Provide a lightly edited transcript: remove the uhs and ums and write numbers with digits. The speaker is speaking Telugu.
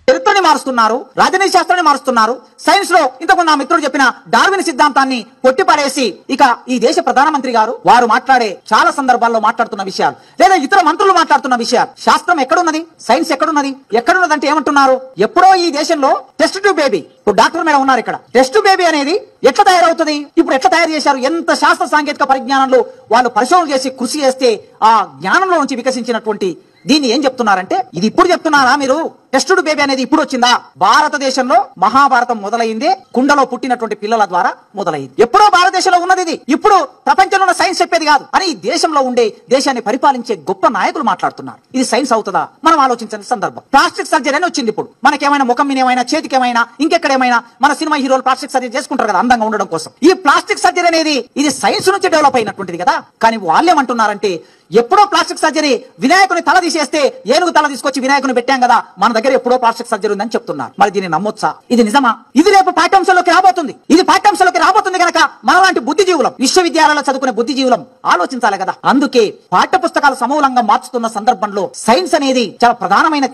చరిత్రని మారుస్తున్నారు, రాజనీతి శాస్త్రాన్ని మారుస్తున్నారు. సైన్స్ లో ఇంతకుముందు నా మిత్రుడు చెప్పిన డార్విన్ సిద్ధాంతాన్ని కొట్టిపడేసి ఇక ఈ దేశ ప్రధానమంత్రి గారు వారు మాట్లాడే చాలా సందర్భాల్లో మాట్లాడుతున్న విషయాలు లేదా ఇతర మంత్రులు మాట్లాడుతున్న విషయాలు, శాస్త్రం ఎక్కడున్నది, సైన్స్ ఎక్కడున్నదంటే ఏమంటున్నారు? ఎప్పుడో ఈ దేశంలో టెస్ట్ ట్యూబ్ బేబీ, ఇప్పుడు డాక్టర్ మేడం ఉన్నారు ఇక్కడ, టెస్ట్ బేబీ అనేది ఎట్లా తయారవుతుంది, ఇప్పుడు ఎట్లా తయారు చేశారు, ఎంత శాస్త్ర సాంకేతిక పరిజ్ఞానంలో వాళ్ళు పరిశోధన చేసి కృషి చేస్తే ఆ జ్ఞానంలో నుంచి వికసించినటువంటి దీన్ని ఏం చెప్తున్నారంటే, ఇది ఇప్పుడు చెప్తున్నారా మీరు? టెస్టుడ్ బేబీ అనేది ఇప్పుడు వచ్చిందా? భారతదేశంలో మహాభారతం మొదలైందే కుండలో పుట్టినటువంటి పిల్లల ద్వారా మొదలైంది. ఎప్పుడో భారతదేశంలో ఉన్నది ఇది, ఇప్పుడు ప్రపంచంలో ఉన్న సైన్స్ చెప్పేది కాదు అని ఈ దేశంలో ఉండే దేశాన్ని పరిపాలించే గొప్ప నాయకులు మాట్లాడుతున్నారు. ఇది సైన్స్ అవుతుందా? మనం ఆలోచించిన సందర్భం. ప్లాస్టిక్ సర్జరీ అని వచ్చింది. ఇప్పుడు మనకేమైనా ముఖం మీద ఏమైనా, చేతికి ఏమైనా, ఇంకెక్కడేమైనా మన సినిమా హీరోలు ప్లాస్టిక్ సర్జరీ చేసుకుంటారు కదా అందంగా ఉండడం కోసం. ఈ ప్లాస్టిక్ సర్జరీ అనేది ఇది సైన్స్ నుంచి డెవలప్ అయినటువంటిది కదా. కానీ వాళ్ళేమంటున్నారంటే, ఎప్పుడో ప్లాస్టిక్ సర్జరీ వినాయకుని తల తీసేస్తే ఏనుగు తల తీసుకొచ్చి వినాయకుని పెట్టాం కదా, మన దగ్గర ఎప్పుడో ప్లాస్టిక్ సర్జరీ ఉందని చెప్తున్నారు. మరి దీన్ని నమ్మొచ్చా? ఇది నిజమా? ఇది రేపు పాఠ్యాంశంలోకి రాబోతుంది. ఇది పాఠ్యాంశంలోకి రాబోతుంది కనుక మనలాంటి బుద్ధిజీవులం, విశ్వవిద్యాలయాల్లో చదువుకునే బుద్ధిజీవులం ఆలోచించాలి కదా. అందుకే పాఠ్య పుస్తకాలు సమూలంగా మార్చుతున్న సందర్భంలో సైన్స్ అనేది చాలా ప్రధానమైన